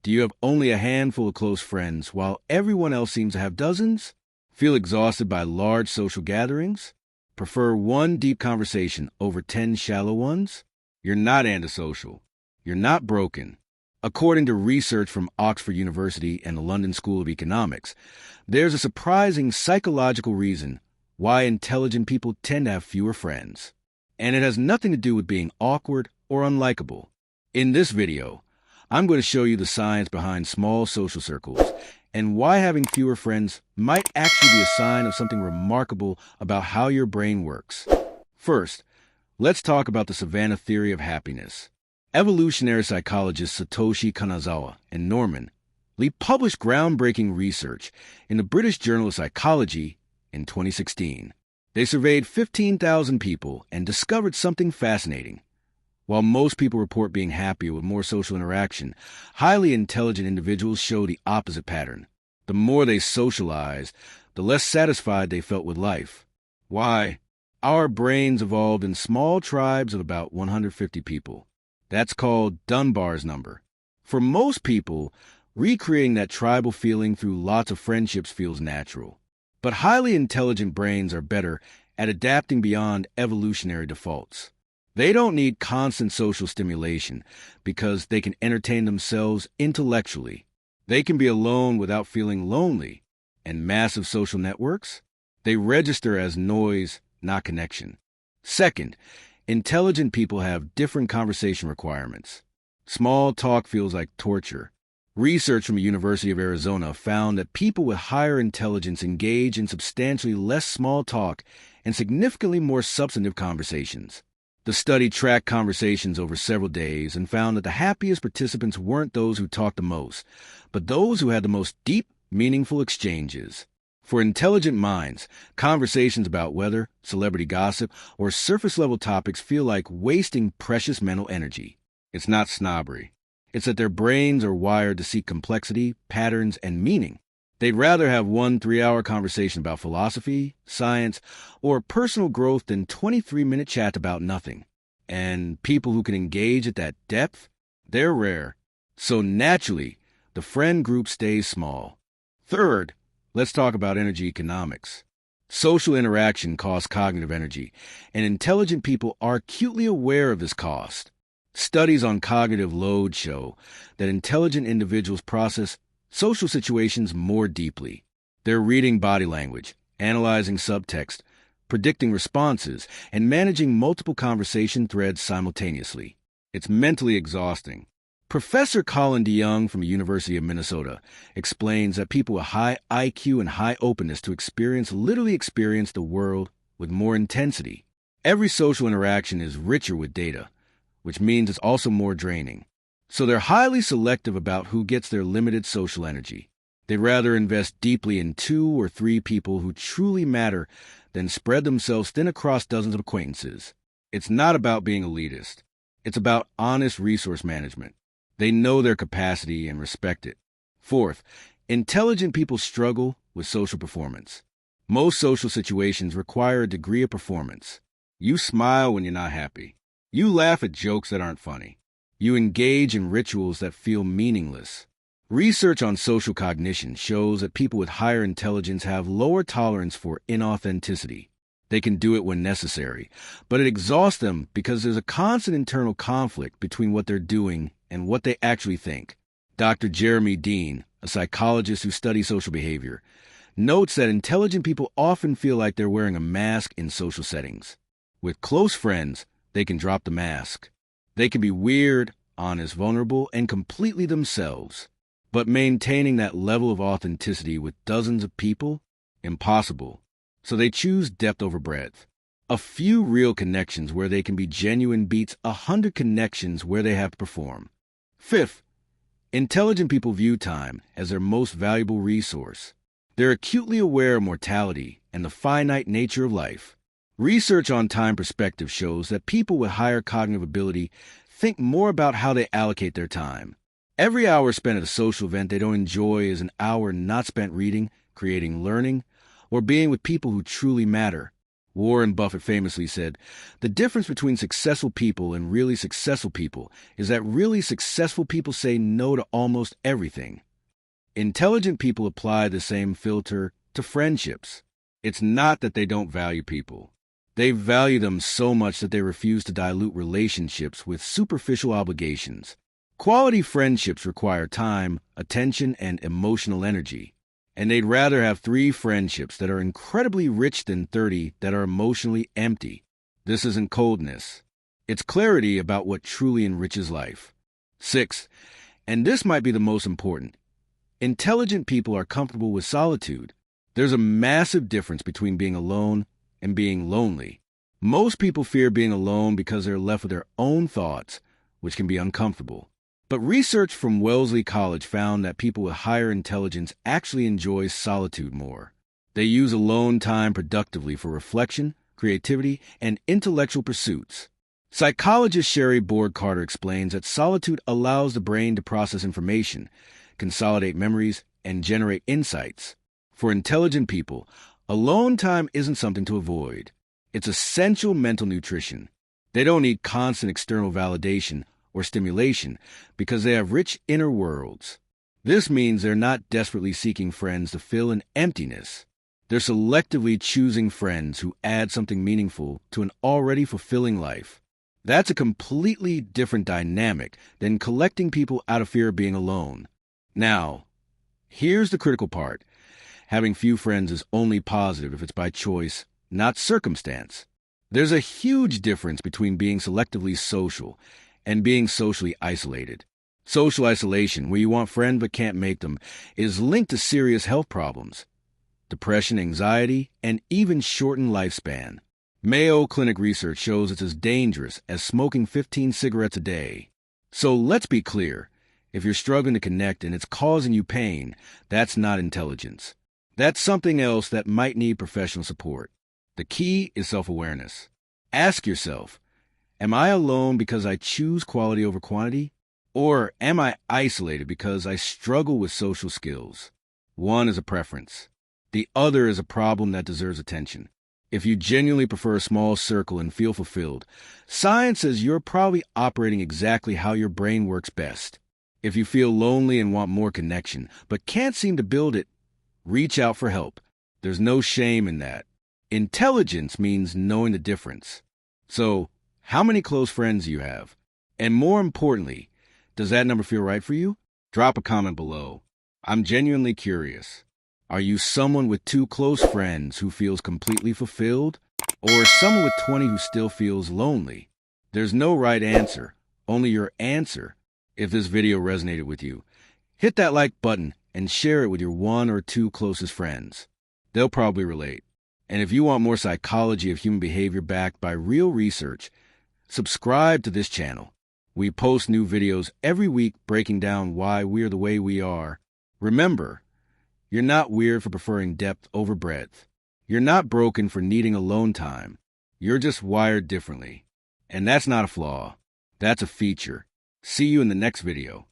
Do you have only a handful of close friends while everyone else seems to have dozens? Feel exhausted by large social gatherings? Prefer one deep conversation over 10 shallow ones? You're not antisocial. You're not broken. According to research from Oxford University and the London School of Economics, there's a surprising psychological reason why intelligent people tend to have fewer friends. And it has nothing to do with being awkward or unlikable. In this video, I'm going to show you the science behind small social circles and why having fewer friends might actually be a sign of something remarkable about how your brain works. First, let's talk about the Savanna theory of happiness. Evolutionary psychologists Satoshi Kanazawa and Norman Lee published groundbreaking research in the British Journal of Psychology in 2016. They surveyed 15,000 people and discovered something fascinating. While most people report being happier with more social interaction, highly intelligent individuals show the opposite pattern. The more they socialized, the less satisfied they felt with life. Why? Our brains evolved in small tribes of about 150 people. That's called Dunbar's number. For most people, recreating that tribal feeling through lots of friendships feels natural. But highly intelligent brains are better at adapting beyond evolutionary defaults. They don't need constant social stimulation because they can entertain themselves intellectually. They can be alone without feeling lonely. And massive social networks? They register as noise, not connection. Second, intelligent people have different conversation requirements. Small talk feels like torture. Research from the University of Arizona found that people with higher intelligence engage in substantially less small talk and significantly more substantive conversations. The study tracked conversations over several days and found that the happiest participants weren't those who talked the most, but those who had the most deep, meaningful exchanges. For intelligent minds, conversations about weather, celebrity gossip, or surface-level topics feel like wasting precious mental energy. It's not snobbery. It's that their brains are wired to seek complexity, patterns, and meaning. They'd rather have one 3-hour conversation about philosophy, science, or personal growth than 23-minute chat about nothing. And people who can engage at that depth, they're rare. So naturally, the friend group stays small. Third, let's talk about energy economics. Social interaction costs cognitive energy, and intelligent people are acutely aware of this cost. Studies on cognitive load show that intelligent individuals process social situations more deeply. They're reading body language, analyzing subtext, predicting responses, and managing multiple conversation threads simultaneously. It's mentally exhausting. Professor Colin DeYoung from the University of Minnesota explains that people with high IQ and high openness to experience literally experience the world with more intensity. Every social interaction is richer with data, which means it's also more draining. So they're highly selective about who gets their limited social energy. They'd rather invest deeply in 2 or 3 people who truly matter than spread themselves thin across dozens of acquaintances. It's not about being elitist. It's about honest resource management. They know their capacity and respect it. Fourth, intelligent people struggle with social performance. Most social situations require a degree of performance. You smile when you're not happy. You laugh at jokes that aren't funny. You engage in rituals that feel meaningless. Research on social cognition shows that people with higher intelligence have lower tolerance for inauthenticity. They can do it when necessary, but it exhausts them because there's a constant internal conflict between what they're doing and what they actually think. Dr. Jeremy Dean, a psychologist who studies social behavior, notes that intelligent people often feel like they're wearing a mask in social settings. With close friends, they can drop the mask. They can be weird, honest, vulnerable, and completely themselves. But maintaining that level of authenticity with dozens of people? Impossible. So they choose depth over breadth. A few real connections where they can be genuine beats 100 connections where they have to perform. Fifth, intelligent people view time as their most valuable resource. They're acutely aware of mortality and the finite nature of life. Research on time perspective shows that people with higher cognitive ability think more about how they allocate their time. Every hour spent at a social event they don't enjoy is an hour not spent reading, creating learning, or being with people who truly matter. Warren Buffett famously said, "The difference between successful people and really successful people is that really successful people say no to almost everything." Intelligent people apply the same filter to friendships. It's not that they don't value people. They value them so much that they refuse to dilute relationships with superficial obligations. Quality friendships require time, attention, and emotional energy. And they'd rather have 3 friendships that are incredibly rich than 30 that are emotionally empty. This isn't coldness. It's clarity about what truly enriches life. 6, and this might be the most important, intelligent people are comfortable with solitude. There's a massive difference between being alone and being lonely. Most people fear being alone because they're left with their own thoughts, which can be uncomfortable. But research from Wellesley College found that people with higher intelligence actually enjoy solitude more. They use alone time productively for reflection, creativity, and intellectual pursuits. Psychologist Sherry Board-Carter explains that solitude allows the brain to process information, consolidate memories, and generate insights. For intelligent people, alone time isn't something to avoid. It's essential mental nutrition. They don't need constant external validation or stimulation because they have rich inner worlds. This means they're not desperately seeking friends to fill an emptiness. They're selectively choosing friends who add something meaningful to an already fulfilling life. That's a completely different dynamic than collecting people out of fear of being alone. Now, here's the critical part. Having few friends is only positive if it's by choice, not circumstance. There's a huge difference between being selectively social and being socially isolated. Social isolation, where you want friends but can't make them, is linked to serious health problems, depression, anxiety, and even shortened lifespan. Mayo Clinic research shows it's as dangerous as smoking 15 cigarettes a day. So let's be clear. If you're struggling to connect and it's causing you pain, that's not intelligence. That's something else that might need professional support. The key is self-awareness. Ask yourself, am I alone because I choose quality over quantity? Or am I isolated because I struggle with social skills? One is a preference. The other is a problem that deserves attention. If you genuinely prefer a small circle and feel fulfilled, science says you're probably operating exactly how your brain works best. If you feel lonely and want more connection, but can't seem to build it, reach out for help. There's no shame in that. Intelligence means knowing the difference. So, how many close friends do you have? And more importantly, does that number feel right for you? Drop a comment below. I'm genuinely curious. Are you someone with 2 close friends who feels completely fulfilled? Or someone with 20 who still feels lonely? There's no right answer, only your answer. If this video resonated with you, hit that like button and share it with your 1 or 2 closest friends. They'll probably relate. And if you want more psychology of human behavior backed by real research, subscribe to this channel. We post new videos every week breaking down why we're the way we are. Remember, you're not weird for preferring depth over breadth. You're not broken for needing alone time. You're just wired differently. And that's not a flaw. That's a feature. See you in the next video.